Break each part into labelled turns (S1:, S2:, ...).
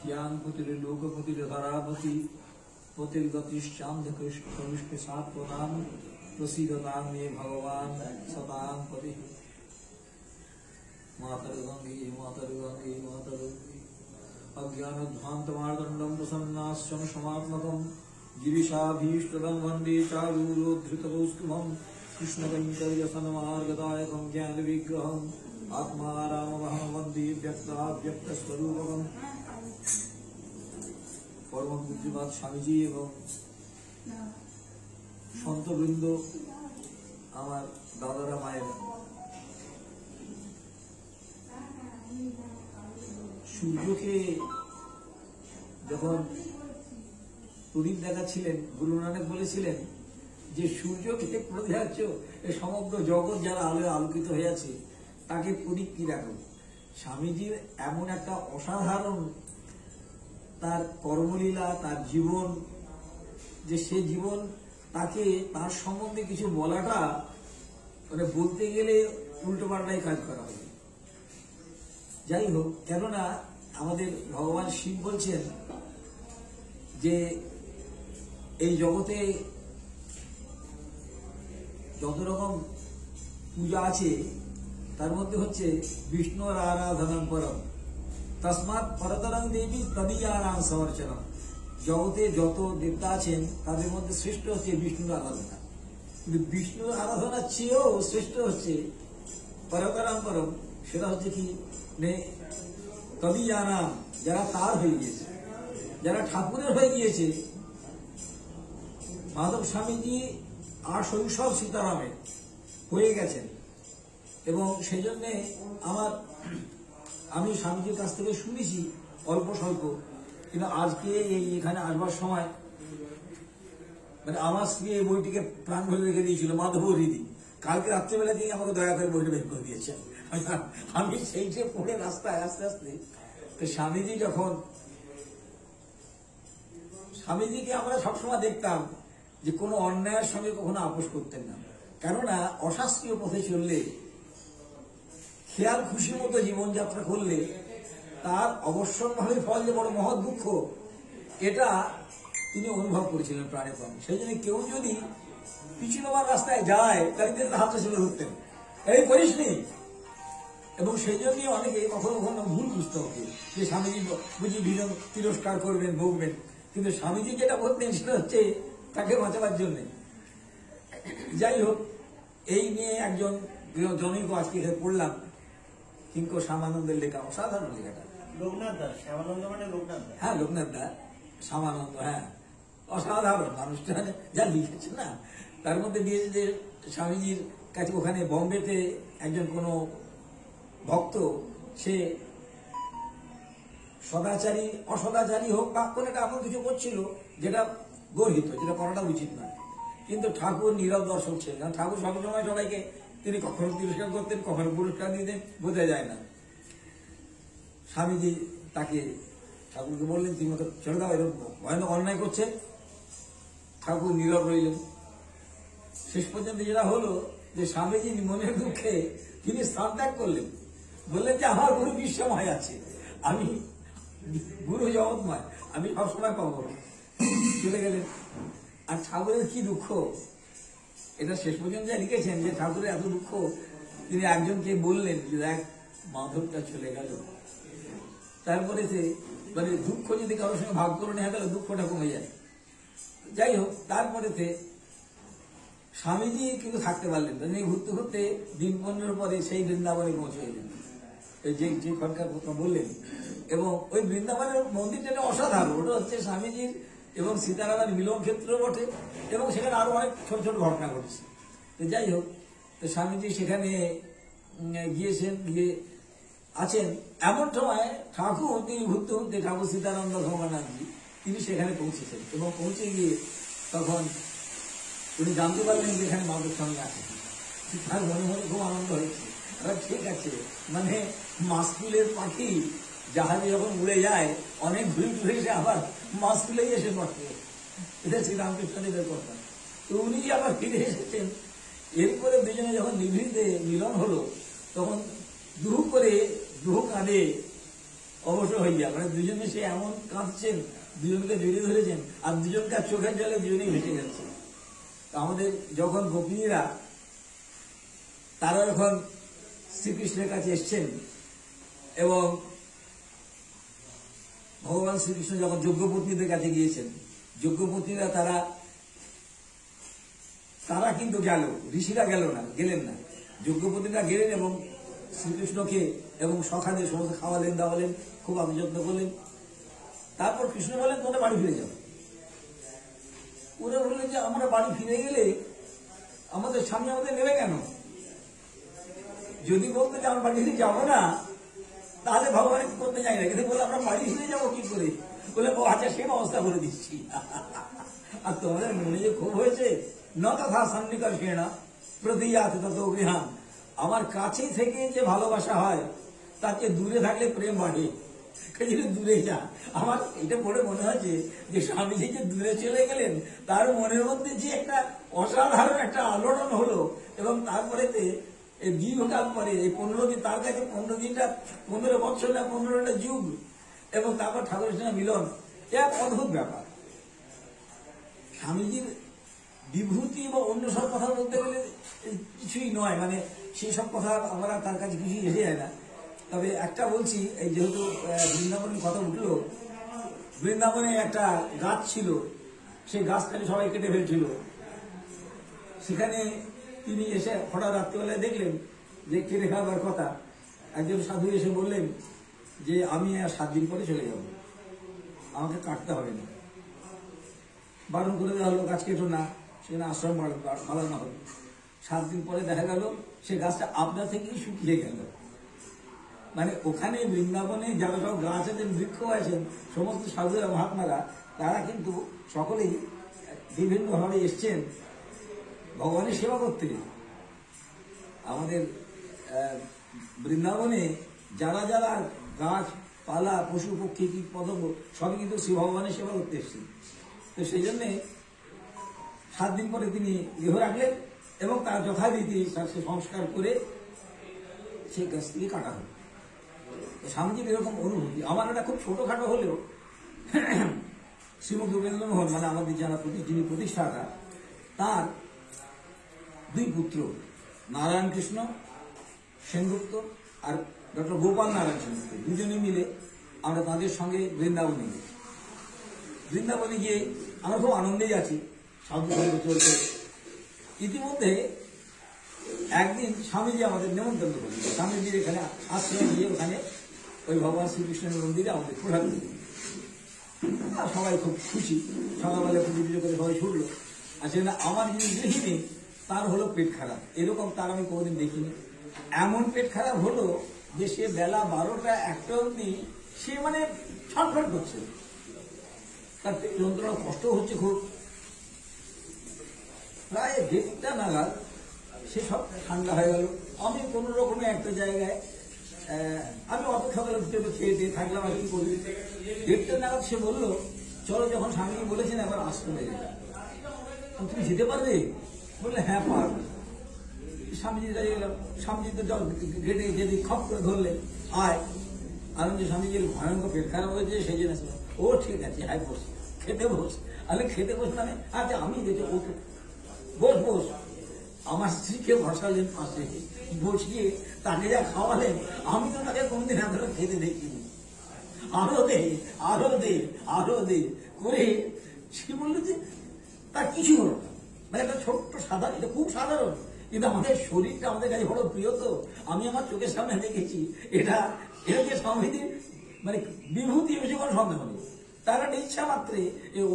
S1: ध्यानपतिर्लोकपतिर्धरापति पतिर्गतिश्चान्धकृष्ण सात्वतां प्रसीदतां मे भगवान सतां पति मातर्गंगे मातर्गंगे मातर्गंगे अज्ञानध्वान्तमार्दण्डं प्रसन्नाश्रम समात्मकं गिरिशाभीष्टदं वन्दे चारूरोद्धृतकौस्तुभं कृष्णकैङ्कर्यसन्मार्गदायकं ज्ञानविग्रहम् आत्मारामवहं वन्दे व्यक्ताव्यक्तस्वरूपकम् परम पूज्यपाद स्वामीजी एवं सन्तबृंद आमार दादारा मायेरा सूर्यके जखन प्रदीप देखाच्छिलेन गुरु नानक बोलेছিলেন যে সূর্যকে প্রতিহার্য এই সমগ্র জগৎ যারা আলোয় আলোকিত হয়ে আছে তাকে প্রদীপ কি রাখো। স্বামীজির এমন একটা অসাধারণ তার কর্মলীলা তার জীবন যে সে জীবন তাকে তার সম্বন্ধে কিছু বলাটা মানে বলতে গেলে উল্টো পাল্টাই কাজ করা হবে। যাই হোক, কেননা আমাদের ভগবান শিব বলছেন যে এই জগতে যত রকম পূজা আছে তার মধ্যে হচ্ছে বিষ্ণুর আরাধনাম পরম তসমাৎ পরতরং দেবী তদীয়ানাং সমর্চনম। জগতে যত দেবতা আছেন তাদের মধ্যে শ্রেষ্ঠ হচ্ছে বিষ্ণুর আরাধনা, কিন্তু বিষ্ণুর আরাধনার চেয়েও শ্রেষ্ঠ হচ্ছে পরতরং পরম, সেটা হচ্ছে কি তদীয়ানাং, যারা তার হয়ে গিয়েছে, যারা ঠাকুরের হয়ে গিয়েছে। মাধব স্বামীজি আর শৈশব সীতারামে হয়ে গেছেন এবং সেই জন্যে আমি স্বামীজির কাছ থেকে শুনেছি অল্প স্বল্প, কিন্তু আজকে এখানে আসবার সময় মানে আমার স্ত্রী এই বইটিকে প্রাণ ভরে রেখে দিয়েছিল, মাধব হৃদি। কালকে রাত্রেবেলা দিয়ে আমাকে দয়া করে বইটা বের করে দিয়েছেন। আমি সেইটা পড়ে রাস্তায় আস্তে আস্তে তো স্বামীজিকে আমরা সবসময় দেখতাম যে কোনো অন্যায়ের সঙ্গে কখনো আপোষ করতেন না, কেননা অশাস্ত্রীয় পথে চললে, খেয়াল খুশি মতো জীবনযাত্রা করলে তার অবশ্যভাবে ফল যে বড় মহৎ দুঃখ, এটা তিনি অনুভব করেছিলেন প্রাণে প্রাণে। সেই জন্য কেউ যদি পিছু নেওয়ার রাস্তায় যায় তাদের হাতে ছেলে ধরতেন, এই করিস নি। এবং সেই জন্যই অনেকে কখনো কখনো ভুল বুঝতে হবে যে স্বামীজি বুঝি ভীষণ তিরস্কার করবেন, ভোগবেন, কিন্তু স্বামীজি যেটা বলতেন সেটা হচ্ছে তাকে বাঁচাবার জন্য। যাই হোক, এই নিয়ে একজন জনৈক আজকে পড়লাম কিঙ্কর শ্যামানন্দের লেখা, অসাধারণ লেখাটা।
S2: লোকনাথ দাস, শ্যামানন্দ মানে লোকনাথ দাস।
S1: হ্যাঁ, লোকনাথ দাস, শ্যামানন্দ, হ্যাঁ, অসাধারণ মানুষটা যা লিখেছে না। তার মধ্যে দিয়েছে যে স্বামীজির কাছে ওখানে বম্বেতে একজন কোনো ভক্ত, সে সদাচারী অসদাচারী হোক বা কোনো একটা এমন কিছু করছিল যেটা গর্হিত, যেটা করাটা উচিত নয়, কিন্তু ঠাকুর নীরব দর্শক ছিলেন। কারণ ঠাকুর সবসময় সবাইকে তিনি কখনো তিরস্কার করতেন, কখনো পুরস্কার দিতেন, বোঝা যায় না। স্বামীজি তাকে ঠাকুরকে বললেন তিনি মতো চলে দাও, এরকম ভয়ানক অন্যায় করছেন। ঠাকুর নীরব রইলেন। শেষ পর্যন্ত যেটা হলো যে স্বামীজি মনের দুঃখে তিনি স্থান ত্যাগ করলেন, বললেন যে আমার গুরু বিশ্বময় আছে, আমি গুরু জগৎময়, আমি সবসময় পাবো, চলে গেলেন। আর ঠাকুরের কি দুঃখ, এটা শেষ পর্যন্ত যা লিখেছেন যে ঠাকুরের এত দুঃখ, তিনি একজনকে বললেন যে দেখ মাধবটা চলে গেল। তারপরে সে মানে দুঃখ যদি কারোর সঙ্গে ভাগ করে নেওয়া গেল দুঃখটা কমে যায়। যাই হোক, তারপরে স্বামীজি কিন্তু থাকতে পারলেন না, ঘুরতে ঘুরতে দিন 15 পরে সেই বৃন্দাবনে পৌঁছে গেলেন, যে ঘটনার কথা বললেন। এবং ওই বৃন্দাবনের মন্দিরটা অসাধারণ, ওটা হচ্ছে স্বামীজির এবং সীতারামের মিলন ক্ষেত্র বটে, এবং সেখানে আরো অনেক ছোট ছোট ঘটনা ঘটেছে। তো যাই হোক, তো স্বামীজি সেখানে গিয়েছেন, গিয়ে আছেন। এমন সময় ঠাকুর তিনি ঘুরতে ঘুরতে, ঠাকুর সীতানন্দ ভগবানজি তিনি সেখানে পৌঁছেছেন, এবং পৌঁছে গিয়ে তখন উনি জানতে পারলেন যে এখানে মাধব স্বামী আছে। তার মনে মনে খুব আনন্দ হয়েছে। ঠিক আছে, মানে মাসকুলের পাখি জাহাজে যখন উড়ে যায় অনেক ঘুরে ঘুরে এসে আবার মাসকুলেই এসে বসে, এটা শ্রীরামকৃষ্ণদেবের কথা। তো উনি আবার ফিরে এসেছেন। এরপরে দুজনে যখন নিভৃতে মিলন হলো তখন দুহু করে দুঃখ কাঁদে অবশ্য হইয়া, মানে দুজনে সে এমন কাঁদছেন, দুজনকে জড়িয়ে ধরেছেন, আর দুজনকার চোখের জলে দুজনেই ভেসে যাচ্ছে। আমাদের যখন গোপিনীরা তারা যখন শ্রীকৃষ্ণের কাছে এসছেন এবং ভগবান শ্রীকৃষ্ণ যখন যজ্ঞপত্নীদের কাছে গিয়েছেন, যজ্ঞপত্নীরা তারা কিন্তু গেল, ঋষিরা গেলেন না, যজ্ঞপত্নীরা গেলেন এবং শ্রীকৃষ্ণকে এবং সখাদের সমস্ত খাওয়ালেন দাওয়ালেন, খুব আদর যত্ন করলেন। তারপর কৃষ্ণ বলেন তোমরা বাড়ি ফিরে যাও। ওরা বললেন যে আমরা বাড়ি ফিরে গেলে আমাদের স্বামী আমাদের নেবে কেন? যদি বলতো যে আমরা বাড়ি ফিরে যাবো না, তাহলে ভগবান করতে যাই না, কিন্তু বলে আমরা বাড়ি ফিরে যাবো কি করে? বলে ও আচ্ছা সে ব্যবস্থা করে দিচ্ছি। আর তোমাদের মনে যে ক্ষোভ হয়েছে, ন তথা সন্নিকর কেনা প্রতিয়াত তত গৃহান, আমার কাছে থেকে যে ভালোবাসা হয় তাকে দূরে থাকলে প্রেম বাড়ে, দূরে যা। আমার এটা পড়ে মনে হচ্ছে যে স্বামীজি যে দূরে চলে গেলেন, তার মনের মধ্যে যে একটা অসাধারণ একটা আলোড়ন হলো, এবং তারপরে দীর্ঘকাল পরে এই 15 দিন, তার কাছে 15 দিনটা 15 বছর না 15টা যুগ, এবং তারপর ঠাকুরের সঙ্গে মিলন, এক অদ্ভুত ব্যাপার। স্বামীজির বিভূতি বা অন্য সব কথা বলতে গেলে কিছুই নয়, মানে সেই সব কথা আমরা তার কাছে কিছুই এসে যায় না। তবে একটা বলছি, এই যেহেতু বৃন্দাবনের কথা উঠলো, বৃন্দাবনে একটা গাছ ছিল, সেই গাছটাকে সবাই কেটে ফেলছিল। সেখানে তিনি এসে হঠাৎ রাত্রিবেলায় দেখলেন যে কেটে খাওয়ার কথা। একজন সাধু এসে বললেন যে আমি আর 7 দিন পরে চলে যাব, আমাকে কাটতে হবে না। বারণ করে দেওয়া হলো গাছ কেটো না, সেখানে আশ্রম বাড়ানো হবে। 7 দিন পরে দেখা গেল সে গাছটা আপনা থেকেই শুকিয়ে গেল। মানে ওখানে বৃন্দাবনে যারা সব গাছ আছেন, বৃক্ষ আছেন, সমস্ত সাধুরা মহাত্মারা, তারা কিন্তু সকলেই বিভিন্নভাবে এসছেন ভগবানের সেবা করতে। আমাদের বৃন্দাবনে যারা যারা গাছ পালা পশু পক্ষী কীট পতঙ্গ সবই কিন্তু শ্রী ভগবানের সেবা করতে এসছেন। তো সেই জন্যে 7 দিন পরে তিনি গৃহ রাখলেন এবং তার যথারীতি সে সংস্কার করে সেই গাছ থেকে কাটা হল। স্বামীজির এরকম অনুভূতি। আমার এটা খুব ছোটখাটো হলেও শ্রীমদ রবীন্দ্রমোহন, মানে আমাদের যারা যিনি প্রতিষ্ঠাতা, তার 2 পুত্র, নারায়ণ কৃষ্ণ সেনগুপ্ত আর ডক্টর গোপাল নারায়ণ সেনগুপ্ত, দুজনে মিলে আমরা তাদের সঙ্গে বৃন্দাবনে গিয়ে আমরা খুব আনন্দেই আছি, সাধু সঙ্গে চলছে। ইতিমধ্যে একদিন স্বামীজি আমাদের নেমন্তন্ন করলেন, স্বামীজির এখানে আশ্রমে গিয়ে ওখানে ওই ভগবান শ্রীকৃষ্ণের মন্দিরে আমাদের প্রসাদ দিলেন। সবাই খুব খুশি, সকালবেলা পুজো করে সবাই ছুটলো। আর সেখানে আমার যিনি গৃহিণী, তার হলো পেট খারাপ। এরকম তার আমি কোনোদিন দেখিনি। এমন পেট খারাপ হলো যে সে বেলা 12টা 1টা অবধি সে মানে ছটফট করছে, তার পেট যন্ত্রণা, কষ্ট হচ্ছে খুব। প্রায় 1:30টা নাগাদ সে সব ঠান্ডা হয়ে গেল। আমি কোনো রকমে একটা জায়গায় আমি অপেক্ষা করে খেয়ে দিয়ে থাকলাম, আর কি করি। 1:30টা নাগাদ সে বললো চলো, যখন স্বামীজি বলেছেন একবার আশ্রমে যেতে, তুমি যেতে পারবে? বললে হ্যাঁ পারবে। স্বামীজির কাছে গেলাম, স্বামীজি তো গেটে যেতে খপ করে ধরলে, আয়। আনন্দ স্বামীজির ভয়ঙ্কর পেট খারাপ হয়েছে, সেই জন্য ও ঠিক আছে, আয় বস, খেতে বস। আরে খেতে বস মানে আচ্ছা আমি যেতে, ও বস বস। আমার স্ত্রীকে বসালেন পাশে, বসিয়ে তাকে যা খাওয়ালেন, আমি তো তাকে কোনদিন এত খেতে দেখিনি। আরো দে আরো দে আরো দে করে সে বললো যে তার কিছু হলো না। মানে একটা ছোট্ট সাধারণ, এটা খুব সাধারণ, কিন্তু আমাদের শরীরটা আমাদের কাছে বড় প্রিয়। তো আমি আমার চোখের সামনে দেখেছি এটা যে স্বামীজির মানে বিভূতি বেশি কোনো সন্দেহ নেই। তারা ইচ্ছা মাত্রে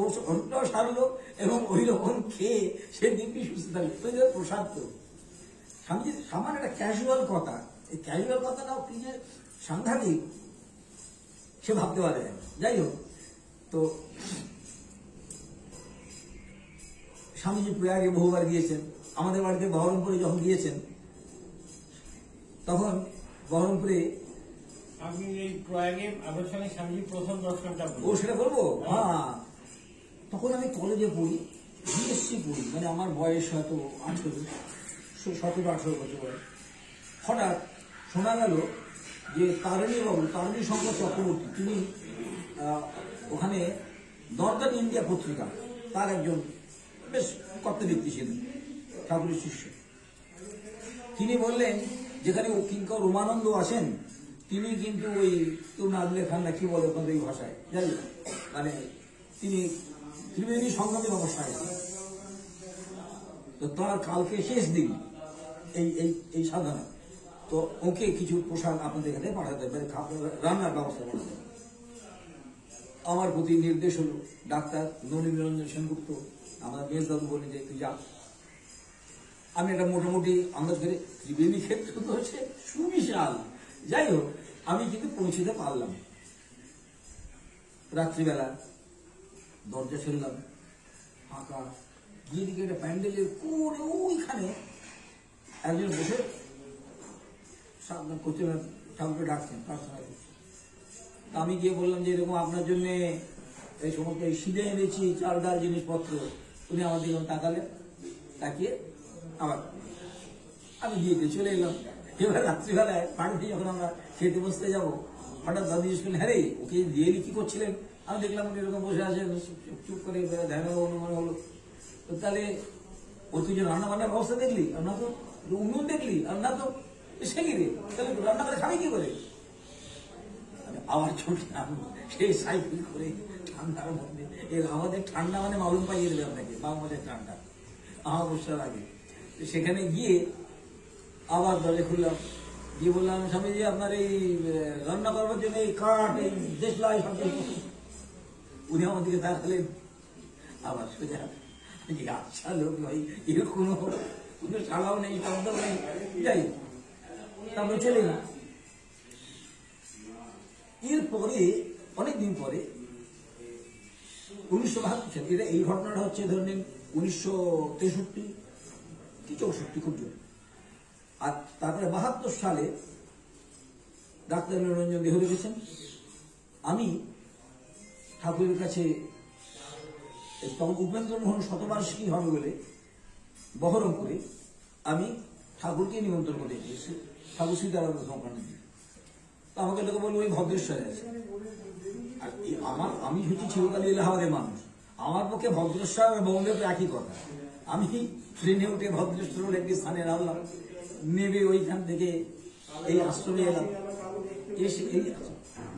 S1: ওষুধটাও সারলো এবং ওই রকম খেয়ে সে দিব্যি সুস্থ থাকলো। প্রসাদ তো স্বামীজির সামান্য একটা ক্যাজুয়াল কথা, এই ক্যাজুয়াল কথাটাও কি যে সাংঘাতিক সে ভাবতে পারে। যাই হোক, তো স্বামীজি প্রয়াগে বহুবার গিয়েছেন। আমাদের বাড়িতে বহরমপুরে যখন গিয়েছেন, তখন বহরমপুরে
S2: আপনি এই প্রয়াগে আপনার সঙ্গে স্বামীজি প্রথম দর্শনটা,
S1: ও সেটা বলবো, হ্যাঁ। তখন আমি কলেজে পড়ি, বিএসসি পড়ি, মানে আমার বয়স হয়তো 17-18 বছর বয়স। হঠাৎ শোনা গেল যে তারিণী শঙ্কর চক্রবর্তী, তিনি ওখানে নর্দার্ন ইন্ডিয়া পত্রিকা তার একজন বেশ কর্তব্যক্তি ছিলেন, ঠাকুরের শিষ্য। তিনি বললেন যেখানে কিঙ্কর রোমানন্দ আসেন, তিনি কিন্তু ওই নাজলে খান না কি বলে ওখানে এই ভাষায়, জানি মানে তিনি ত্রিবেণী সংগ্রামী অবস্থায় আছেন। তো তার কালকে শেষ দিন এই এই এই সাধনা, তো ওকে কিছু পোশাক আপনাদের এখানে পাঠাতে পারে, রান্নার ব্যবস্থা করতে। আমার প্রতি নির্দেশ হলো, ডাক্তার নলিনীরঞ্জন সেনগুপ্ত আমার মেজবাবু বললেন যে তুই যা। আমি এটা মোটামুটি আন্দাজ করে, ত্রিবেণী ক্ষেত্র তো হচ্ছে সুবিশাল, যাই হোক আমি কিন্তু পৌঁছতে পারলাম। রাত্রিবেলা দরজা ছেড়লাম, ফাঁকা, গিয়ে দিকে একটা প্যান্ডেলের কোণে ওইখানে একজন বসে সাধনা করতে, ঠাকুরকে ডাকছেন, প্রার্থনা করছেন। আমি গিয়ে বললাম যে এরকম আপনার জন্য এই সমস্ত এই সিঁড়ে এনেছি, চাল ডাল জিনিসপত্র। উনি আমার দিকে তাকালেন, তাকিয়ে আবার আমি দিয়ে চলে এলাম। এবার রাত্রিবেলায় পাড়ুটি যখন আমরা খেতে বসতে যাবো, হঠাৎ দাদু জিজ্ঞেস করলেন, হ্যাঁ রে ওকে দিয়ে কি করছিলেন? আমি দেখলাম উনি এরকম বসে আছে, চুপ করে ধ্যান অনুমান হলো। তো তাহলে ওর কিছু রান্না বান্নার ব্যবস্থা দেখলি? আর না তো উনুন দেখলি? আর না তো সে কি রে, তাহলে রান্না করে খাবে কি করে? আবার ছুটলাম সেই সাইকেল করে ঠান্ডার মধ্যে। আমাদের ঠান্ডা মানে মালুম পাইয়ে দেবে আপনাকে, বাংলাদেশের ঠান্ডা অবস্থার আগে। সেখানে গিয়ে আবার দরজা খুললাম, গিয়ে বললাম, স্বামীজি আপনার এই রান্না করবার জন্য এই কাঠ, এই দেশলাই সব। উনি আমার দিকে তাকালেন, আবার সোজা, আচ্ছা লোক ভাই, এর কোনো চালাও নেই, শব্দ নেই, যাই তারপরে চলে না। এরপরে অনেকদিন পরে 1972 সালে, এটা এই ঘটনাটা হচ্ছে ধরে নিন 1963 কি 64 খুব জোর। আর তারপরে 72 সালে ডাক্তার নিরঞ্জন দেহ রেখেছেন। আমি ঠাকুরের কাছে তখন উপেন্দ্রমোহন শতবার্ষিকী হবে বলে বহরমপুরে আমি ঠাকুরকে নিমন্ত্রণ করে দিয়েছি, ঠাকুর সীতারাম সংক্রান্ত। তো আমাকে লোকে বলবো ওই ভদ্রেশ্বরে আছে। আর আমি হচ্ছি চিরকালী এলাহাবাদের মানুষ, আমার পক্ষে ভদ্রেশ্বর আর বঙ্গের একই কথা। আমি ট্রেনে উঠে ভদ্রেশ্বরের একটি স্থানে নামলাম, নেবে ওইখান থেকে এই আশ্রমে এলাম। এসে এই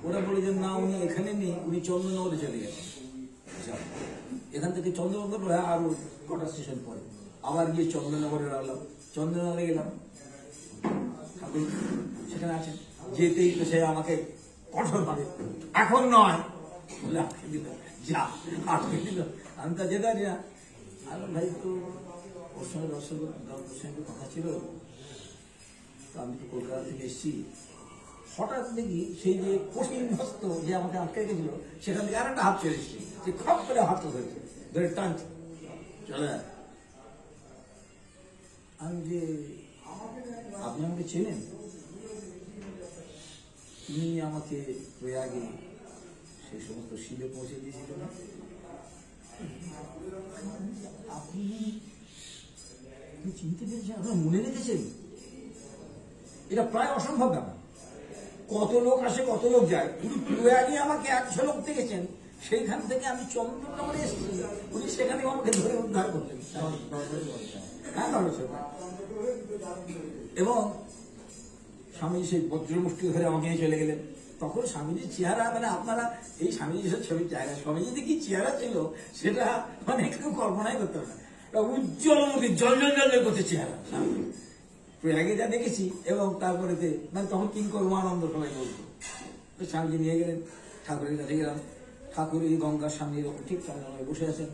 S1: ওরা বলে যে না উনি এখানে নেই, উনি চন্দননগরে চলে গেছেন। এখান থেকে চন্দ্রনগর আরো কটা স্টেশন পরে আবার গিয়ে চন্দননগরে নামলাম, চন্দননগরে গেলাম, ঠাকুর সেখানে আছেন। যেতেই তো সে আমাকে কঠোর ভাবে, এখন নয় বলে আটকে দিল, যা আটকে দিল। আমি তা যেতে পারি না। আর ভাই তো ওর সঙ্গে সঙ্গে কথা ছিল, তো আমি তো কলকাতা থেকে এসেছি। হঠাৎ দেখি সেই যে কঠিন হস্ত যে আমাকে আটকে রেখেছিল, সেখান থেকে আর একটা হাত চলে এসেছে, যে খপ করে হাত ধরেছে, ধরে টানছে, চলে যায়। আমি যে আপনি আমাকে চেনেন? তিনি আমাকে প্রয়াগে সেই সমস্ত শিলে পৌঁছে দিয়েছিল না? আপনি চিনতে পেরেছেন, আপনার মনে রেখেছেন? এটা প্রায় অসম্ভব ব্যাপার। কত লোক আসে, কত লোক যায়, উনি প্রয়াগে আমাকে 100 লোক দেখেছেন। সেইখান থেকে আমি চন্দননগরে এসেছি, উনি সেখানে আমাকে ধরে উদ্ধার করলেন। হ্যাঁ, এবং স্বামী সেই বজ্রমুষ্টি ধরে আমাকে চলে গেলেন। তখন স্বামীজির চেহারা, মানে আপনারা এই স্বামীজির ছবির জায়গা, স্বামীজি কি চেহারা ছিল সেটা মানে একটু কল্পনাই করতে পারে না। উজ্জ্বল মতি জল জল জল করতে চেহারা আগে যা দেখেছি। এবং তারপরে মানে তখন কিঙ্কর রোমানন্দ সবাই বলতো। তো স্বামীজি নিয়ে গেলেন, ঠাকুরের কাছে গেলাম। ঠাকুর এই গঙ্গার সামনে এরকম ঠিক বসে আছেন,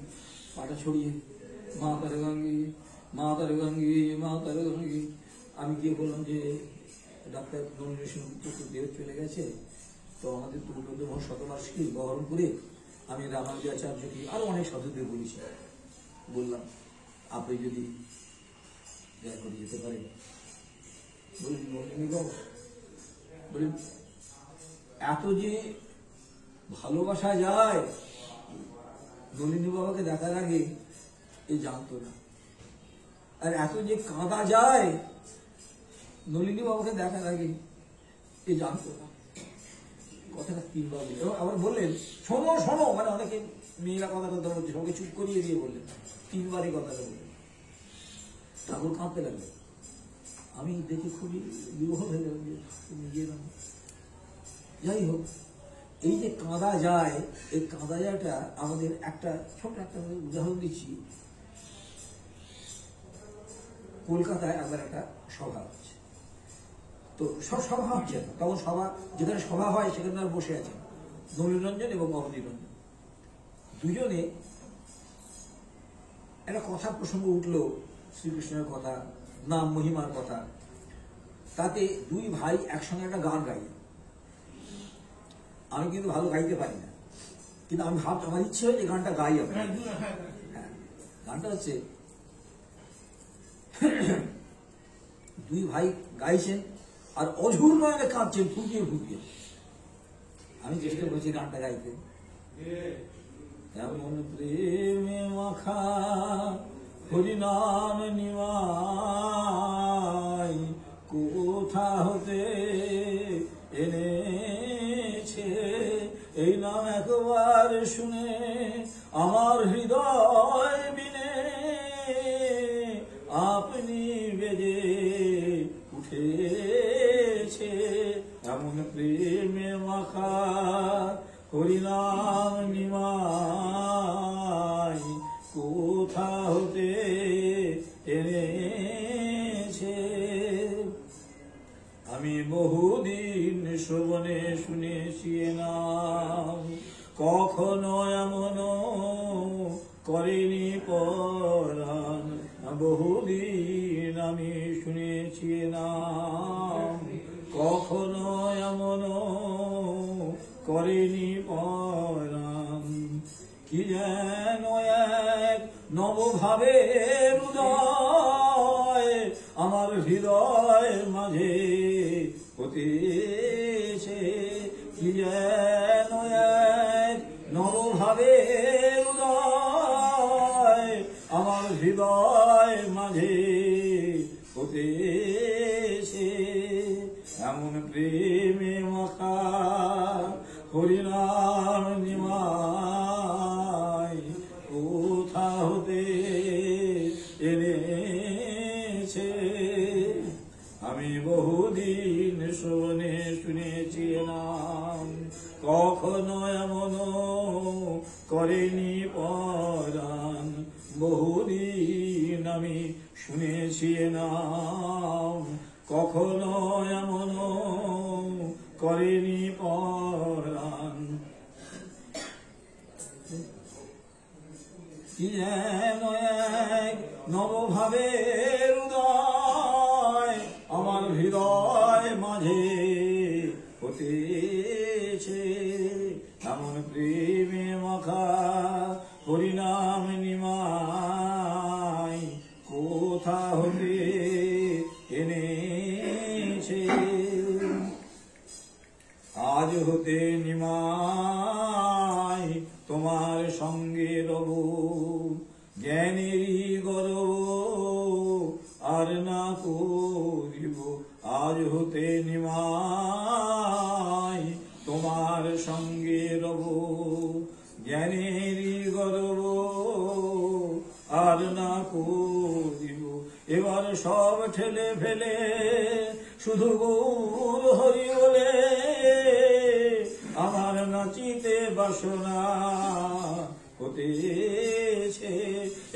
S1: পাটা ছড়িয়ে, মা তারে গঙ্গি, মা তারে গঙ্গি, মা তারে গঙ্গি। আমি গিয়ে বললাম যে ডাক্তার নলিনীরঞ্জন দেহ চলে গেছে, তো আমাদের তো উপেন্দ্রমোহন শতবার্ষিকী বহরমপুরে আমি রামানুজাচার্যকে আরো অনেক সাধুদের বলেছি, বললাম আপনি যদি দয়া করে যেতে পারেন। বলি নলিনী বাবু, বলি এত যে ভালোবাসা যায় নলিনী বাবাকে দেখার আগে এই জানতো না। আর এত যে কাঁদা যায় নলিনী বাবাকে দেখার আগে এ জানতো না, কথাটা তিনবার বললেন। এবং আবার বললেন শোনো শোনো, মানে অনেকে মেয়েরা কথাটা ধরছে, সবাইকে চুপ করিয়ে দিয়ে বললেন, তিনবারই কথাটা বললেন। ঠাকুর কাঁদতে লাগলেন। আমি দেখে খুবই বিহ্বল হয়ে গেলাম, যে নিজের যাই হোক, এই যে কাঁদা যায়, এই কাঁদা যায়টা আমাদের একটা ছোট একটা উদাহরণ দিচ্ছি। কলকাতায় একবার একটা সভা হচ্ছে, তো সব সভা হচ্ছে না, তখন সভা যেখানে সভা হয় সেখানে আর বসে আছেন নলিনরঞ্জন এবং অবনীরঞ্জন, দুজনে একটা কথা প্রসঙ্গ উঠলো, শ্রীকৃষ্ণের কথা, নাম মহিমার কথা। তাতে দুই ভাই একসঙ্গে একটা গান গাই। আমি কিন্তু ভালো গাইতে পারি না, কিন্তু আমি আমার ইচ্ছে হয় যে গানটা গাই আমি। হ্যাঁ, গানটা হচ্ছে দুই ভাই গাইছেন আর অঝোর নয়নে কাঁদছেন ফুটিয়ে ফুটিয়ে। আমি চেষ্টা করছি গানটা গাইতে। এমন প্রেমে মাখা হরিনাম নিমাই কোথা হতে এনেছে, এই নাম একবার শুনে আমার হৃদয় বিনে আপনি বেজে উঠেছে। এমন প্রেমে মাখা হরিনাম নিমাই কোথা হতে এনেছে। আমি বহুদিন শ্রবণে শুনেছি নাম, কখনো এমন করেনি পরাণ। বহুদিন আমি শুনেছি নাম, কখনো এমন করেনি পরাণ। কি যেন এক নবভাবের উদয় আমার হৃদয় মাঝে হতেছে। কি যেন এক নবভাবের উদয় আমার হৃদয় মাঝে হতেছে। এমন প্রেমে মাখা হরিনাম নিমাই কোথা হতে এনেছে। আমি বহুদিন শোনে শুনেছি নাম, কখনো এমন করেনি পরাণ। বহুদিন আমি শুনেছি নাম, কখনো এমন করেনি পরাণ। কি যেন এক নবভাবের উদয় আমার হৃদয় মাঝে হতেছে। এমন প্রেমে মাখা হরিনাম নিমাই কোথা হতে এনেছে। আজ হতে নিমাই তোমার সঙ্গে রব, জ্ঞানেরই গর্ব আর না করিব। আজ হতে নিমাই তোমার সঙ্গে রব, জ্ঞানেরই গর্ব আর না করিব। এবার সব ঠেলে ফেলে শুধু গৌর হরি বলে আমার নাচিতে বাসনা হতেছে।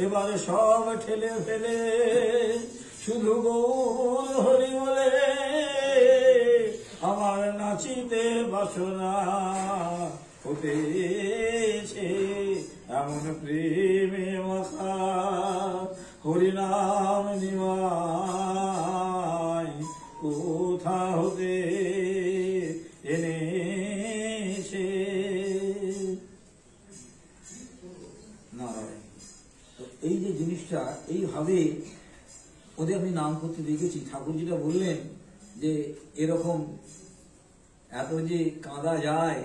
S1: এবার সব ঠেলে ফেলে শুধু গৌর হরি বলে আমার নাচিতে বাসনা হতেছে। এমন প্রেমে মাখা হরিনাম নিমাই কোথা হতে এনেছে। নারায়ণ। তো এই যে জিনিসটা এইভাবে ওদের আমি নাম করতে দেখেছি। ঠাকুর যেটা বললেন যে এরকম এত যে কাঁদা যায়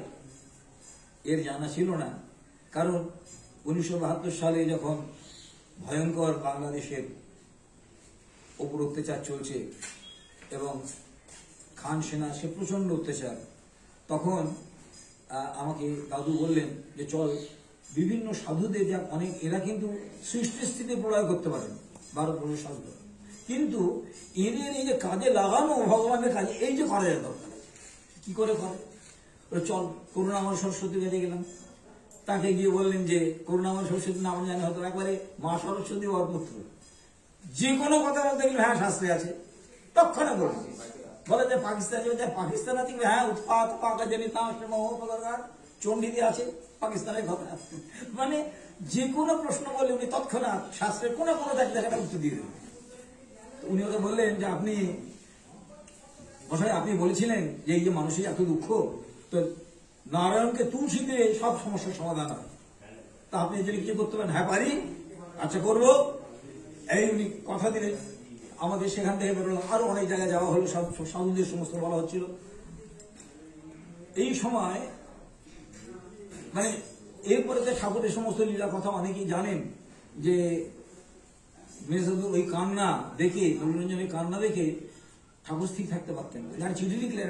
S1: এর জানা ছিল না। কারণ 1972 সালে যখন ভয়ঙ্কর বাংলাদেশের ওপর অত্যাচার চলছে এবং খান সেনা, সে প্রচন্ড অত্যাচার। তখন আমাকে দাদু বললেন যে চল বিভিন্ন সাধুদের, যা অনেক এরা কিন্তু সৃষ্টির স্থিতি প্রলয় করতে পারেন, ভারতবর্ষের সাধু, কিন্তু এদের এই যে কাজে লাগানো ভগবানের কাজে, এই যে করা যায় দরকার কি করে করে, চল করুণাময় সরস্বতী কাছে গেলাম। তাকে গিয়ে বললেন যে করুণাময় সরস্বতী নাম জানে হয়তো, একবারে মা সরস্বতী বরপুত্র, যে কোনো কথা বলতে গেলে হ্যাঁ শাস্ত্রে আছে, তৎক্ষণে বলবে। বলে যে পাকিস্তান আছে, হ্যাঁ উৎপাত পাকা জানি তার চণ্ডীতে আছে পাকিস্তানের কথা। মানে যে কোনো প্রশ্ন বলে উনি তৎক্ষণাৎ শাস্ত্রের কোনো জায়গাটা উত্তর দিয়ে দেবেন। উনি ওকে বললেন যে আপনি আপনি বলেছিলেন যে এই যে মানুষের এত দুঃখ, তো নারায়ণকে তুলসী দিয়ে সব সমস্যার সমাধান হয়, তা আপনি যদি কিছু করতে পারেন? হ্যাঁ পারি, আচ্ছা করবো। এই উনি কথা দিলেন, আমাদের সেখান থেকে বেরোলাম, আরো অনেক জায়গায় যাওয়া হলো, সব সাধুদের সমস্ত বলা হচ্ছিল। এই সময় মানে এরপরে ঠাকুরের সমস্ত লীলা কথা অনেকেই জানেন, যে মেজদাদুর ওই কান্না দেখে, মনোরঞ্জনের কান্না দেখে ঠাকুর স্থির থাকতে পারতেন না। যারা চিঠি লিখলেন,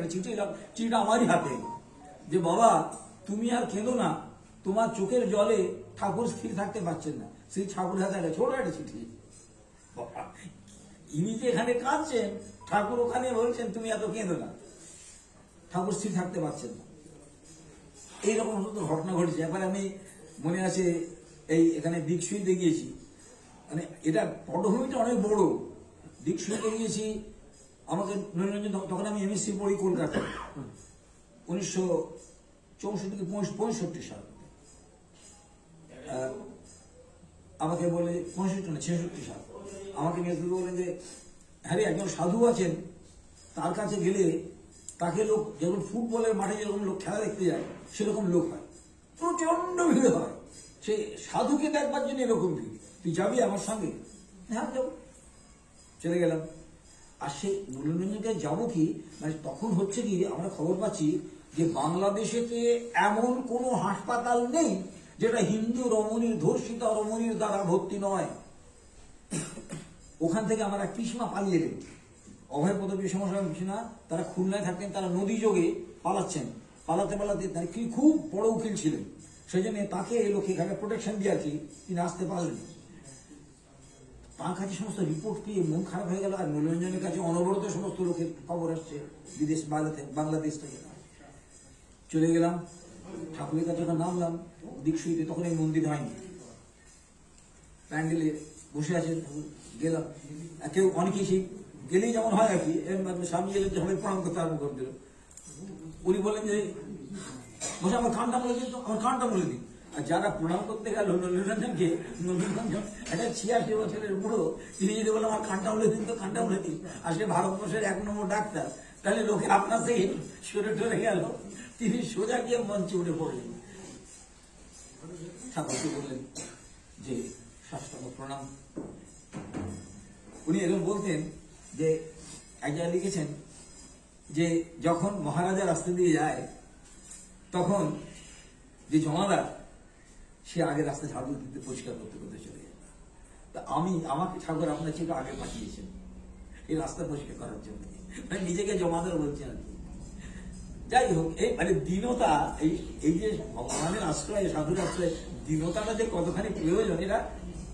S1: চিঠিটা আমারই হাতে, যে বাবা তুমি আর কেঁদো না, তোমার চোখের জলে ঠাকুর স্থির থাকতে পারছেন না। সেই ঠাকুর হাতে একটা ছোট একটা চিঠি, ইনি যে এখানে কাঁদছেন, ঠাকুর ওখানে বলছেন তুমি এত কেঁদো না, ঠাকুর স্থির থাকতে পারছেন না। এইরকম ঘটনা ঘটেছে। একবার আমি মনে আছে এই এখানে দীক্ষিতে গিয়েছি, মানে এটা পটভূমিটা অনেক বড়, দীক্ষিতে গিয়েছি। আমাকে মনোরঞ্জন, তখন আমি এমএসসি পড়ি কলকাতায়, 1964 সাল। আমাকে বলে 65 সাল, আমাকে নিয়ে বললেন যে হ্যাঁ একজন সাধু আছেন, তার কাছে গেলে তাকে লোক, যেমন ফুটবলের মাঠে যেরকম লোক খেলা দেখতে যায় সেরকম লোক হয়, প্রচন্ড ভিড় হয়, সে সাধুকে দেখবার জন্য এরকম ভিড়, তুই যাবি আমার সঙ্গে? হ্যাঁ যাবো। চলে গেলাম। আর সে মনোরঞ্জনকে যাবো কি, মানে তখন হচ্ছে কি আমরা খবর পাচ্ছি যে বাংলাদেশেতে এমন কোনো হাসপাতাল নেই যেটা হিন্দু রমণীর, ধর্ষিতা রমণীর দ্বারা ভর্তি নয়। ওখান থেকে আমার এক পিসমা পালিয়ে গেল, অভয়পদ পিসমা, তারা খুলনায় থাকতেন, তারা নদী যোগে পালাচ্ছেন, পালাতে তারা খুব বড় উকিল ছিলেন, সেই জন্য তাকে লোকে এখানে প্রোটেকশন দিয়ে আর কি তিনি আসতে পারলেন। তার কাছে সমস্ত রিপোর্ট পেয়ে মন খারাপ হয়ে গেল। আর মনোরঞ্জনের কাছে অনবরত সমস্ত লোকের খবর আসছে বিদেশ, বাংলাদেশ থেকে। চলে গেলাম ঠাকুরের কাছে, যখন নামলাম দীক্ষিতে, তখন এই মন্দির হয়নি, প্যান্ডেলে বসে আছে। গেলাম, কেউ অনেকেই সেই গেলেই যেমন হয় আর কি, স্বামী গেলে সবাই প্রণাম করতে আরম্ভ করে দিল। উনি বললেন যে বসে আমার কানটা বলে দিন, তো আমার কানটা বলে দিন। আর যারা প্রণাম করতে গেল নলিনরঞ্জনকে, নলিনরঞ্জন একটা 86 বছরের বুড়ো, তিনি যদি বলে আমার কানটা বলে দিন, তো কানটা বলে দিন। আর সে ভারতবর্ষের 1 নম্বর ডাক্তার, তাহলে লোকে আপনার থেকে সরে টরে গেল, তিনি সোজা গিয়ে মঞ্চে উঠে পড়লেন, ঠাকুরকে বললেন যে সাষ্টাঙ্গ প্রণাম। উনি এরকম বলতেন যে এক জায়গায় লিখেছেন যে যখন মহারাজা রাস্তা দিয়ে যায়, তখন যে জমাদার সে আগে রাস্তা ঝাড়ু দিতে, পরিষ্কার করতে করতে চলে যায়। তা আমাকে ঠাকুর আপনার চেয়ে আগে পাঠিয়েছেন এই রাস্তা পরিষ্কার করার জন্য, মানে নিজেকে জমাদার বলছেন আর কি। যাই হোক, এই মানে দীনতা, এই যে ভগবানের আশ্রয়, সাধুর আশ্রয়, দীনতাটা যে কতখানি প্রয়োজন এটা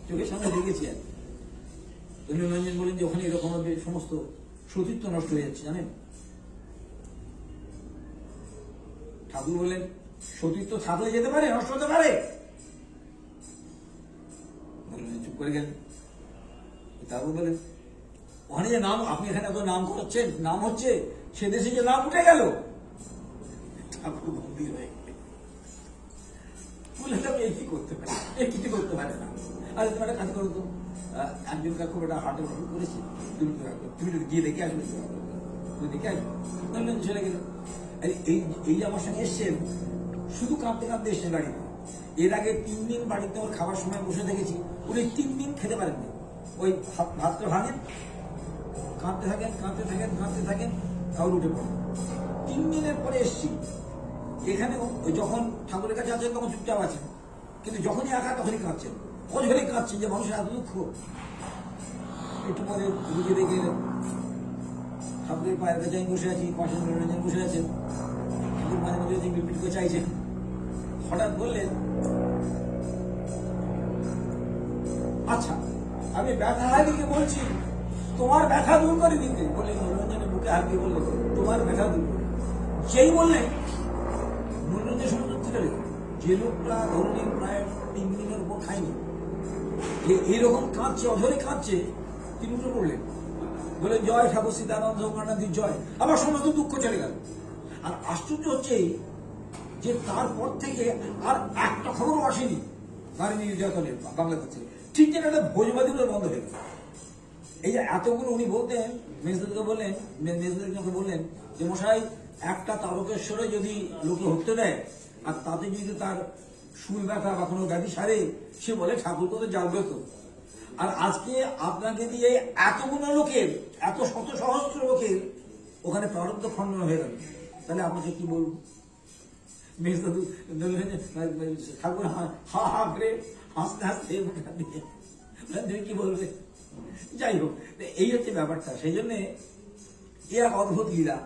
S1: চোখের সামনে দেখেছি আর কি। মনোরঞ্জন বলেন যে ওখানে এরকম সমস্ত সতীত্ব নষ্ট হয়ে যাচ্ছে, জানেন। ঠাকুর বলেন সতীত্ব থাকলে যেতে পারে, নষ্ট হতে পারে। চুপ করে গেলেন। তারপর বলেন ওখানে যে নাম, আপনি এখানে এত নাম করাচ্ছেন, নাম হচ্ছে, সে দেশে যে নাম উঠে গেল। ঠাকুর বন্দী হয়ে বলে কি করতে পারে, কিছু করতে পারে না। আরে তুমি একটা কাজ করো তো, একজন কাকু একটা হার্টের অসুখ করেছে, তুমি গিয়ে দেখে আসবে, তুমি দেখে আসবে। চলে গেল। এই যে আমার সঙ্গে এসছেন, শুধু কাঁদতে কাঁদতে এসছেন গাড়িতে। এর আগে 3 দিন বাড়িতে ওর খাবার সময় বসে দেখেছি, উনি 3 দিন খেতে পারেননি। ওই ভাতটা ভাঙেন, কাঁদতে থাকেন, তাহলে উঠে পড়েন। 3 দিনের পরে এসছি এখানে। যখন ঠাকুরের কাছে আছেন তখন চুপচাপ আছেন, কিন্তু যখনই একা তখনই কাঁদছেন, অঝরে কাঁদছেন যে মানুষের এত দুঃখ। একটু পরে দিকে দেখে ঠাকুরের পায়ের কাছে আমি বসে আছি, পাশে নিরঞ্জন বসে আছেন, ঠাকুর মাঝে মাঝে রিপিট করে চাইছেন। হঠাৎ বললেন, আচ্ছা আমি ব্যথা হারিকে বলছি তোমার ব্যথা দূর করে দিতে। বলে নিরঞ্জনের বুকে হাত দিয়ে বললেন, তোমার ব্যথা দূর করে। যেই বললেন নিরঞ্জন সমুদ্র থেকে যে লোকটা ধরুন প্রায় 3 দিনের উপর খায়নি, এইরকম কাঁদছে, অধরে কাঁদছে, তিনি উঠে পড়লেন, বলে জয় ঠাকুর সীতানন্দ কানাদির জয়। আবার সমস্ত দুঃখ চলে গেল। আর আশ্চর্য হচ্ছে যে তারপর থেকে আর একটা খবর আসেনি নারী নির্যাতনের বাংলাদেশ থেকে। ঠিক যেন একটা ভোজবাদীগুলো বন্ধ হয়ে গেল। এই যে এতগুলো উনি বলতেন, মেজদাকে বললেন যে মশাই একটা তারকেশ্বরে যদি লোকে হতে দেয় আর তাতে যদি তার সুই ব্যথা বা কোনো ব্যাধি সারে, সে বলে ঠাকুর তো জাগ্রত। আর আজকে আপনাকে দিয়ে এতগুলো লোকের, এত শত সহস্র লোকের ওখানে প্রারব্ধ খণ্ডন হয়ে গেল, তাহলে আপনাকে কি বলবো? ঠাকুর হা হা করে হাসতে হাসতে কি বলবে? যাই হোক, এই হচ্ছে ব্যাপারটা। সেই জন্যে এ এক অদ্ভুত লীলা,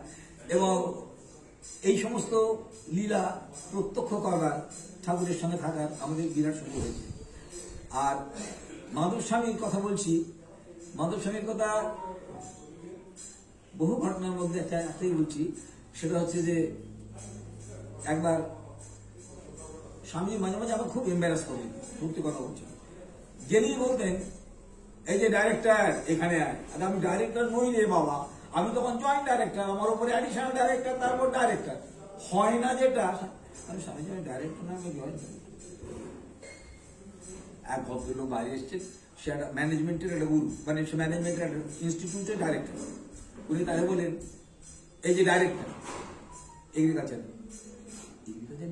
S1: এবং এই সমস্ত লীলা প্রত্যক্ষ করার, ঠাকুরের সঙ্গে থাকার আমাদের বিরাট সুযোগ হয়েছে। আর মাধব স্বামীর কথা বলছি, মাধব স্বামীর কথা বহু ঘটনার মধ্যে একটাই বলছি, সেটা হচ্ছে যে একবার স্বামী মাঝে মাঝে আমার খুব এম্বারাস করবেন, সত্যি কথা বলছি। জেনেই বলতেন, এই যে ডাইরেক্টর এখানে আয়। আমি ডাইরেক্টর নই রে বাবা, আমি তখন জয়েন্ট ডাইরেক্টর, আমার উপরে অ্যাডিশনাল ডাইরেক্টর, তারপর ডাইরেক্টর হয় না যেটা। আমি স্বামী ডাইরেক্টর না, আমি জয়েন্ট। এক ভদ্রলোক বাইরে এসছেন, সে একটা ম্যানেজমেন্টের একটা গুরু, মানে সে ম্যানেজমেন্টের একটা ইনস্টিটিউটের ডাইরেক্টর। উনি তাকে বলেন, এই যে ডাইরেক্টর এগ্রিকালচার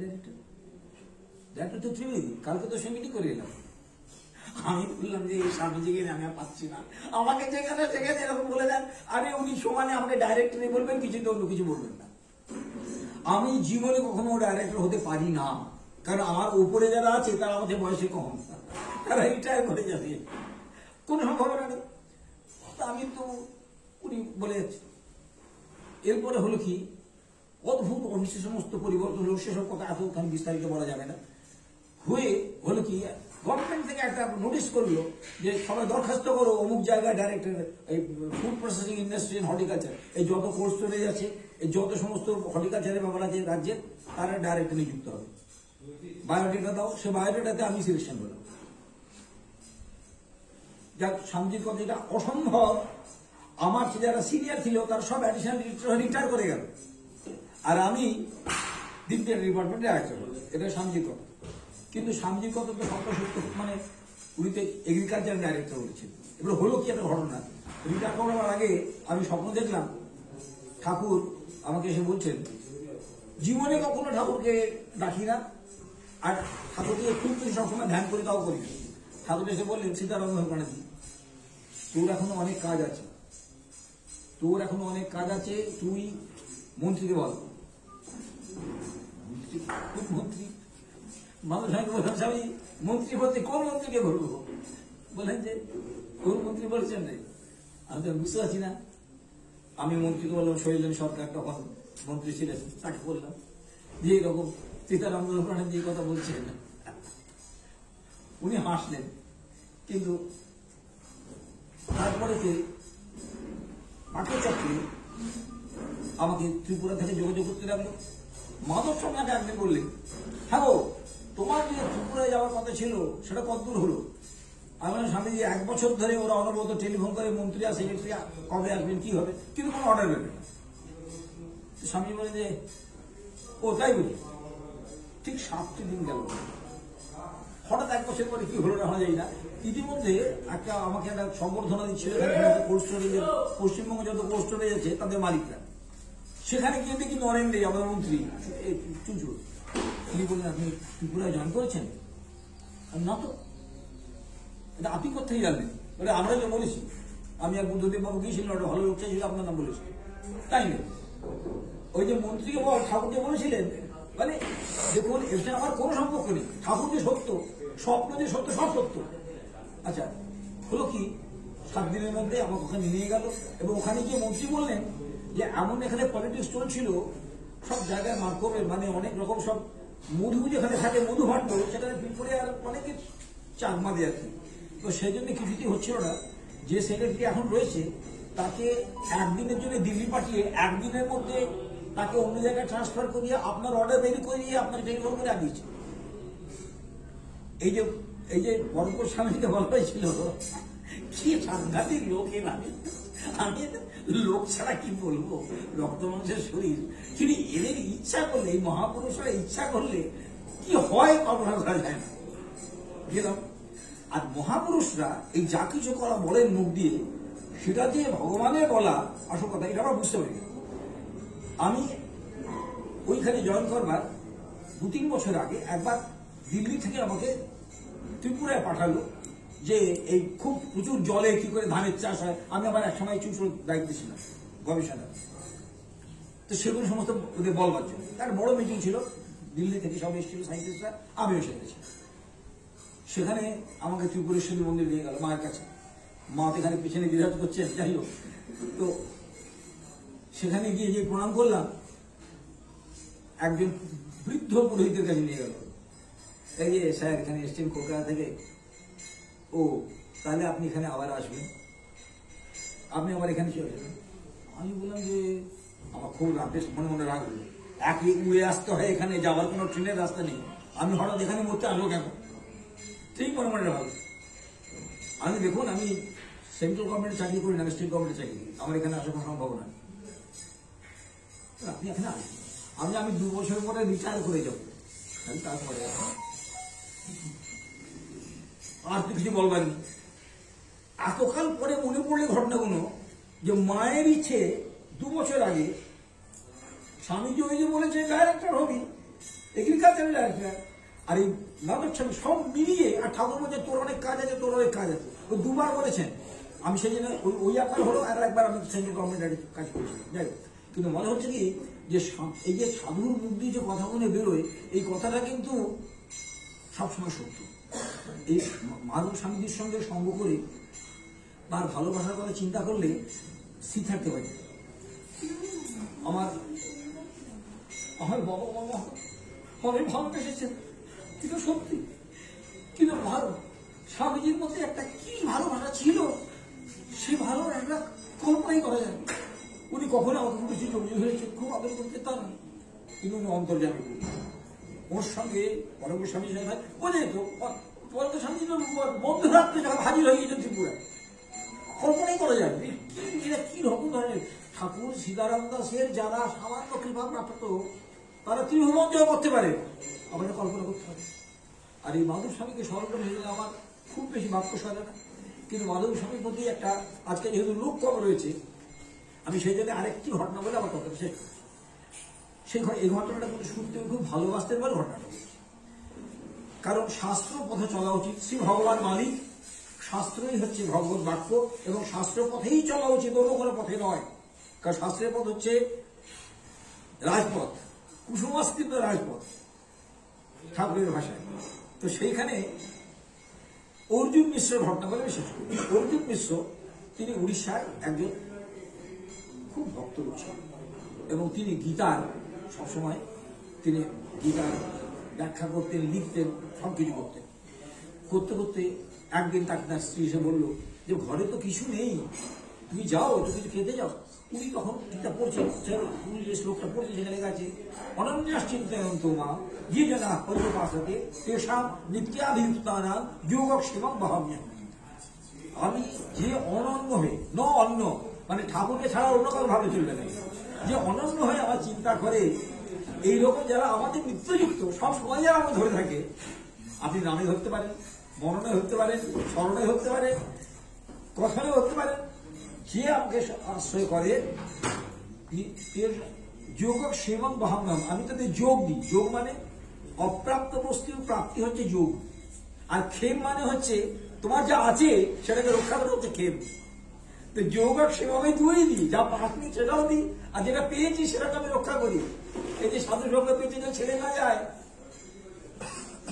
S1: ডাইরেক্টর, ডাইরেক্টর তো ত্রিবেদী, কালকে তো সে মিটিং করে এলাম। আমি বললাম যে স্বামীজিকে আমি আর পাচ্ছি না, আমাকে যেখানে সেখানে এরকম বলে দেন। আরে উনি সমানে আমাকে ডাইরেক্টরই বলবেন, কিছু তো অন্য কিছু বলবেন না। আমি জীবনে কখনো ডাইরেক্টর হতে পারি না, কারণ আমার উপরে যারা আছে তারা আমাদের বয়সে কম, তারা রিটায়ার করে যাবে, কোন সম্ভাবনা নেই। আমি তো উনি বলে যাচ্ছি। এরপরে হলো কি, অদ্ভুত অফিসের সমস্ত পরিবর্তন হলো, সেসব কথা এতখানি বিস্তারিত বলা যাবে না। হয়ে হলো কি, গভর্নমেন্ট থেকে একটা নোটিশ করলো যে সবাই দরখাস্ত করো অমুক জায়গায় ডাইরেক্টর, এই food processing industry and horticulture, এই যত কোর্স চলে যাচ্ছে, এই যত সমস্ত হর্টিকালচারের ব্যাপার আছে রাজ্যের, তারা ডাইরেক্টর নিযুক্ত হবে। বায়োডেটা দাও, সে বায়োডেটাতে আমি সিলেকশন করলাম। যাক, স্বামীজির কথা এটা অসম্ভব। আমার যারা সিনিয়র ছিল তারা সব অ্যাডিশনাল রিটায়ার করে গেল, আর আমি দ্বিতীয় ডিপার্টমেন্টে ডাইরেক্টর হল। এটা স্বামীজির কথা। কিন্তু স্বামীজির কথা তো সবটা সত্য, মানে উনি তো এগ্রিকালচার ডাইরেক্টর হয়েছিল। এবার হলো কি একটা ঘটনা, রিটায়ার করার আগে আমি স্বপ্ন দেখলাম, ঠাকুর আমাকে এসে বলছেন, জীবনে কখনো ঠাকুরকে ডাকি না, আর ঠাকুরকে খুব কিছু সবসময় ধ্যান করি, তাও করি না। ঠাকুর এসে বললেন, সীতানন্দ কানাদি, তোর এখনো অনেক কাজ আছে, তোর এখনো অনেক কাজ আছে, তুই মন্ত্রীকে বল। মন্ত্রী মানুষ বললাম, স্বামী মন্ত্রী বলতে কোন মন্ত্রীকে বলবো? বললেন যে কোন মন্ত্রী বলছেন রে? আমি তো বুঝতে পারছি না। আমি মন্ত্রীকে বললাম, শৈলেন সরকার তখন মন্ত্রী ছিলেন, তাকে বললাম যে এরকম সীতারাম যে কথা বলছেন। উনি হাসলেন, কিন্তু তারপরে পাঠক চাকরি আমাকে ত্রিপুরা থেকে যোগাযোগ করতে লাগলো। মাধব সঙ্গে একদিন বললেন, হ্যাঁ গো, তোমার যে ত্রিপুরায় যাওয়ার কথা ছিল সেটা কতদূর হলো? আমি বললাম, স্বামীজি 1 বছর ধরে ওরা অনবরত টেলিফোন করে, মন্ত্রী আর সেক্রেটারি কবে আসবেন, কি হবে, কিন্তু কোনো অর্ডার দেবে না। স্বামী বলে যে, ও তাই বুঝি। ঠিক 7টি দিন গেল, হঠাৎ 1 বছর পরে কি হলো না হওয়া যায় না। ইতিমধ্যে আমাকে একটা সম্বর্ধনা দিচ্ছিল, কোল্ড স্টোরেজ, পশ্চিমবঙ্গে যত কোল্ড স্টোরেজ আছে তাদের মালিকরা। সেখানে গিয়ে দেখি নরেন্দ্র আমাদের মন্ত্রী চুচুর, তিনি বললেন, আপনি ত্রিপুরায় জয়েন করেছেন? না তো, এটা আপনি কোথায় জানলেন? বলে আমরা যে বলেছি, আমি আর বুদ্ধদেব বাবু গিয়েছিলাম, একটা ভালো লোক চাইছিল, আপনার নাম বলেছি। তাই না? ওই যে মন্ত্রীকে ঠাকুর যে বলেছিলেন, মানে দেখুন এর সাথে আমার কোনো সম্পর্ক নেই। ঠাকুর যে সত্য, স্বপ্ন যে সত্য, সব সত্য। আচ্ছা, হলো কি, 7 দিনের মধ্যে আমাকে ওখানে নিয়ে গেল, এবং ওখানে গিয়ে মন্ত্রী বললেন যে এমন এখানে পলিটিক্স চলছিল, সব জায়গায় মার্কবের মানে অনেক রকম সব মধু যেখানে থাকে মধু ভাণ্ড, সেখানে বিপরে আর অনেকে চাকমা দেয় আর কি। তো সেই জন্য কিছুতেই হচ্ছিল না। যে সেক্রেটারি এখন রয়েছে তাকে একদিনের জন্য দিল্লি পাঠিয়ে একদিনের মধ্যে তাকে অন্য জায়গায় ট্রান্সফার করিয়ে আপনার অর্ডার বেরি করিয়ে আপনাকে টেলিফোন করে আনিয়েছে। এই যে বরকর স্বামীকে বলা হয়েছিল, কি সাংঘাতিক লোক এরা, আমি লোক ছাড়া কি বলবো, রক্ত মাংসের শরীর, কিন্তু এদের ইচ্ছা করলে, এই মহাপুরুষরা ইচ্ছা করলে কি হয় কল্পনা করা যায় না। গেলাম, আর মহাপুরুষরা এই যা কিছু করা বলেন মুখ দিয়ে, সেটা দিয়ে ভগবানের বলা আসল কথা, এটা আমরা বুঝতে পারি। আমি ওইখানে জয়েন করবার 2-3 বছর আগে একবার দিল্লি থেকে আমাকে ত্রিপুরায় পাঠালো, যে এই খুব প্রচুর জলে কি করে ধানের চাষ হয়। আমি আবার এক সময় চুষোর দায়িত্বে ছিলাম গবেষণা, তো সেগুলো সমস্ত ওদের বলবার জন্য একটা বড় মিটিং ছিল, দিল্লি থেকে সব এসেছিল সাইন্টিস্টরা, আমিও সেখানে। সেখানে আমাকে ত্রিপুরেশ্বরী মন্দির নিয়ে গেল মায়ের কাছে, মা তো এখানে পিছনে বিরাজ করছেন। যাই হোক, তো সেখানে গিয়ে যে প্রণাম করলাম, একজন বৃদ্ধ পুরোহিতের কাছে নিয়ে গেল, এই যে স্যার এখানে এসছেন কলকাতা থেকে, ও তাহলে আপনি এখানে আবার আসবেন, আপনি আবার এখানে চলে যাবেন। আমি বললাম যে আমার খুব বেশ মনে মনে রাখবো, একই উড়ে আসতে হয়, এখানে যাওয়ার কোনো ট্রেনের রাস্তা নেই, আমি হঠাৎ এখানে মরতে আসবো কেন? ঠিক মনে মনে রাখবো। আমি দেখুন, আমি সেন্ট্রাল গভর্নমেন্টে চাকরি করি না, স্টেট গভর্নমেন্টে চাকরি করি, আমার এখানে আসার কোনো সম্ভাবনা নেই। আপনি এখানে আসবেন, আমি 2 বছর পরে রিটায়ার করে যাবো, তারপরে আর তো কিছু বলবার নেই। এতকাল পরে মনে পড়লে ঘটনাগুলো, যে মায়ের ইচ্ছে 2 বছর আগে স্বামীজি ওই যে বলেছে ডাইরেক্টর হবি, এগ্রিকালচার ডাইরেক্টর, আর এই মাধব স্বামী সব মিলিয়ে, আর ঠাকুর বলছে তোর অনেক কাজ আছে, তোর অনেক কাজ আছে, ও 2 বার বলেছেন। আমি সেই জন্য ওই একবার হলো, আর একবার আমি সেন্ট্রাল গভর্নমেন্টের কাজ করেছি। যাই হোক, কিন্তু মনে হচ্ছে কি যে এই যে সাধুর মুখ দিয়ে যে কথাগুলো বেরোয়, এই কথাটা কিন্তু সবসময় সত্য। এই মাধব স্বামীজির সঙ্গে সঙ্গ করে তার ভালোবাসার কথা চিন্তা করলে স্থির থাকতে পারি। আমার বাবা মামা অনেক ভালোবেসেছেন, কিন্তু সত্যি, কিন্তু ভালো স্বামীজির মধ্যে একটা কি ভালোবাসা ছিল, সে ভালোবাসাটা কল্পনাই করা যায়। উনি কখনো আমাকে খুব বেশি জড়িয়ে হয়েছে, খুব আদর করতে, তা না, কিন্তু উনি অন্তর্যামী করি। ওর সঙ্গে বরকর স্বামী সাহেব বলে তো বরকর স্বামী বন্ধু রাত্রে যখন হাজির হয়ে গেছেন ত্রিপুরায়, কল্পনাই করা যায় এরা কি রকম ধরনের। ঠাকুর সীতারাম দাসের যারা সামান্য কৃপা প্রাপ্ত, তারা ত্রিভুবন জয় করতে পারে, আমাদের কল্পনা করতে পারে। আর এই মাধব স্বামীকে স্মরণ করে গেলে আমার খুব বেশি বাক্য সাজে না, কিন্তু মাধব স্বামীর মধ্যে একটা আজকে যেহেতু লোক কম রয়েছে, আমি সেই জন্য আরেকটি ঘটনা বলে আমার কথা শেষ করি। এই ঘটনাটা কিন্তু শুনতে খুব ভালোবাসতেন বলে ঘটনাটা বলছি। কারণ শাস্ত্র পথে চলা উচিত, শ্রী ভগবান মালিক, শাস্ত্রই হচ্ছে ভগবত বাক্য, এবং শাস্ত্র পথেই চলা উচিত, অন্য কোনো পথে নয়। কারণ শাস্ত্রের পথ হচ্ছে রাজপথ, কুসুমাস্কৃত রাজপথ ঠাকুরের ভাষায়। তো সেইখানে অর্জুন মিশ্রের ঘটনা বলে বিশেষ করি। অর্জুন মিশ্র তিনি উড়িষ্যায় একজন খুব ভক্ত ছিলেন, এবং তিনি গীতার সবসময় তিনি গীতার ব্যাখ্যা করতেন, লিখতেন, সবকিছু করতেন। করতে করতে একদিন তাকে তার স্ত্রী এসে বললো যে ঘরে তো কিছু নেই, তুমি যাও, একটু কিছু খেতে যাও। উনি তখন গীতা পড়ছেন, উনি যে শ্লোকটা পড়ছে সেখানে গেছে, অনন্যাস চিন্তয়ন্ত মা যে জনা পর্যপাসতে তেষাম নিত্যাভিযুক্তানাং যোগক্ষেমং বহাম্যহম। আমি যে অনন্য হয়ে, অন্য মানে ঠাকুরকে ছাড়া অন্য কারো ভাবে চলবে না, যে অনন্য হয়ে আমার চিন্তা করে, এইরকম যারা আমাদের নিত্যযুক্ত সব সময় যারা আমাকে ধরে থাকে, আপনি নামে ধরতে পারেন, মননে ধরতে পারেন, স্মরণে ধরতে পারেন, কথনে ধরতে পারেন, যে আমাকে আশ্রয় করে, যোগ সেবং বহাম্যহম, আমি তাদের যোগ দিই। যোগ মানে অপ্রাপ্ত বস্তুর প্রাপ্তি হচ্ছে যোগ, আর ক্ষেম মানে হচ্ছে তোমার যা আছে সেটাকে রক্ষা করা হচ্ছে ক্ষেম। তো যোগ সেভাবে দুই দিই, যা পাসনি সেটাও দিই, আর যেটা পেয়েছি সেটাকে আমি রক্ষা করি। এই যে সাধু সঙ্গ পেয়েছি যে ছেড়ে না যায়,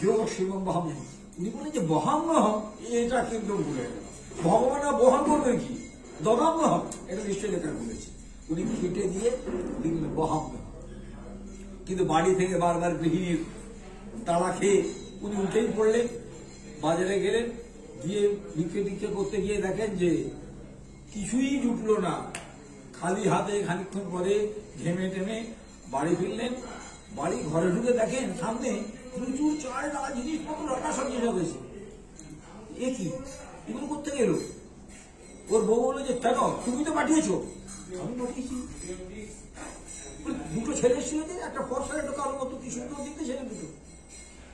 S1: যোগ সেবং বহাম্যহম। উনি বলেন যে বহাম্যহম, এটা কিন্তু ভুলে গেল। ভগবান বহন করবে কি? দদাম্যহম, এটা নিশ্চয়ই লেখা বলেছে। উনি কেটে দিয়ে লিখলেন বহাম। কিন্তু বাড়ি থেকে বারবার গৃহিণীর তাড়া খেয়ে উনি উঠেই পড়লেন, বাজারে গেলেন, গিয়ে ভিক্ষে করতে গিয়ে দেখেন যে কিছুই জুটলো না। খালি হাতে খানিকক্ষণ পরে ঘেমে টেমে বাড়ি ফিরলেন। বাড়ি ঘরে ঢুকে দেখেন সামনে প্রচুর চাল ডাল জিনিসপত্র রান্না সব জিনিস হয়েছে। এ কি, এগুলো করতে গেল? ওর বউ বললো যে কেন, তুমি তো পাঠিয়েছো। আমি পাঠিয়েছি। দুটো ছেলে ছিল, যে একটা ফর্সা একটা কারোর মতো কি সুন্দর দেখতে ছেলে দুটো।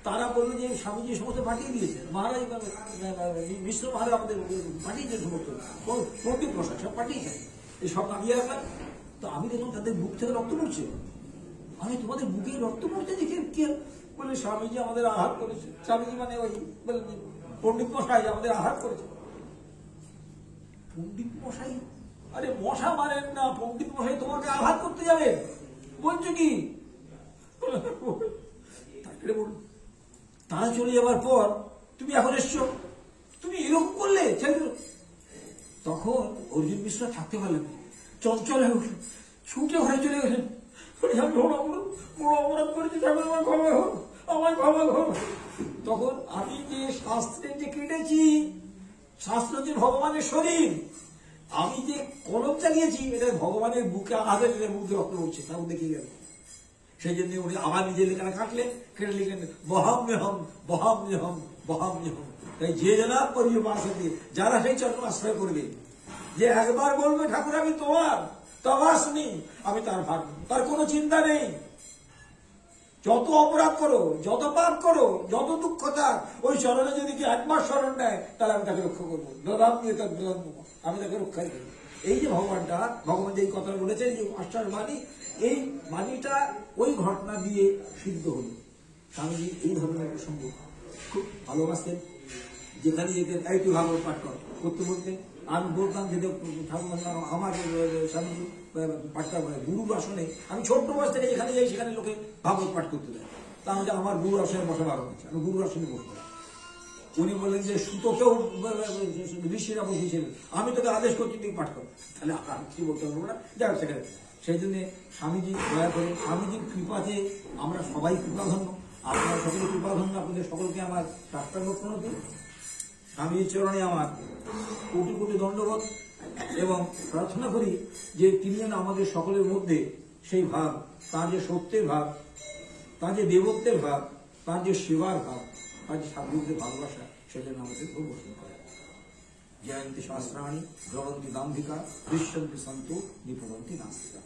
S1: তারা বললো যে স্বামীজি সমস্ত পাঠিয়ে দিয়েছে, মহারাজ মিশ্র মহারাজ আমাদের পাঠিয়েছে, সমস্ত পণ্ডিত মশাই সব পাঠিয়েছে, এই সব নামিয়ে রাখলাম। তো আমি দেখলাম তাদের বুক থেকে রক্ত পড়ছে। আমি তোমাদের বুকে রক্ত পড়তে দেখে কে বলে স্বামীজি আমাদের আহার করেছে। স্বামীজি মানে ওই বলে পণ্ডিত মশাই আমাদের আহার করেছে। পণ্ডিত মশাই? আরে মশা মারেন না, পণ্ডিত মশাই তোমাকে আঘাত করতে যাবেন বলছো কি? তারপরে বলুন, তারা চলে যাবার পর তুমি এখন এসছো, তুমি এরকম করলে ছেলে। তখন অর্জুন মিশ্র থাকতে পারলেন, চঞ্চল হয়ে উঠলেন, ছুটে ঘরে চলে গেলেন। অপরাধ করেছি, আমার ক্ষমা হোক। তখন আমি যে শাস্ত্রে যে কেটেছি, শাস্ত্র যে ভগবানের শরীর, আমি যে কলম চালিয়েছি এটা ভগবানের বুকে আঘাতের মুখে রক্ত উঠছে, তাও দেখে গেল। সেই জন্য উনি আবার নিজের লেখাটা কাটলেন, কেটে লিখলেন বহাম মেহম বহাম মেহম বহাম মেহম। তাই যে জানা করিয়ে মাসাতে, যারা সেই চরণ আশ্রয় করবে, যে একবার বলবে ঠাকুর আমি তোমার, তবাস নেই, আমি তার ভাগ, তার কোনো চিন্তা নেই। যত অপরাধ করো, যত পাপ করো, যত দুঃখ থাক, ওই স্মরণে যদি কি একবার স্মরণ নেয়, তাহলে আমি তাকে রক্ষা করবো, আমি তাকে রক্ষাই করবো। এই যে ভগবান যে কথাটা বলেছেন, যে আশ্বাস বাণী, এই বাণীটা ওই ঘটনা দিয়ে সিদ্ধ হল। স্বামীজি এই ধরনের প্রসঙ্গ খুব ভালোবাসতেন। যেখানে যেতেন এই তুই ভাগবত পাঠ করতে বলতেন। আমি বলতাম যে ঠাকুর আমার স্বামীজি পাঠটা গুরুর আসনে, আমি ছোট্ট বয়স থেকে যেখানে যাই সেখানে লোকে ভাগবত পাঠ করতে দেয়। তা আমি আমার গুরুর আসনে বসা বারণ হচ্ছে, আমি গুরুর আসনে বসবো। উনি বললেন যে সুতোকেও ঋষিরা বসেছিলেন, আমি তোকে আদেশ করছি তুই পাঠ কর। তাহলে আমি কি বলতে পারবো না, যাই হোক সেখানে। সেই জন্য স্বামীজি দয়া করে, স্বামীজির কৃপাতে আমরা সবাই কৃপাধন্য, আপনারা সকলে কৃপাধন্য, আপনাদের সকলকে আমার সাষ্টাঙ্গ প্রণতি। স্বামীজির চরণে আমার কোটি কোটি দণ্ডবোধ, এবং প্রার্থনা করি যে তিনি যেন আমাদের সকলের মধ্যে সেই ভাব, তার যে সত্যের ভাব, তার যে দেবত্বের ভাব, তার যে সেবার ভাব, তার যে সাধুদের ভালোবাসা, সেজন্য আমাদের প্রবর্তন করে। জয়ন্তী শাস্ত্রাণী ভ্রবন্তী দাম্ভিকা, দৃশ্যন্তি সন্তু নিপবন্তী নাস্তিকা।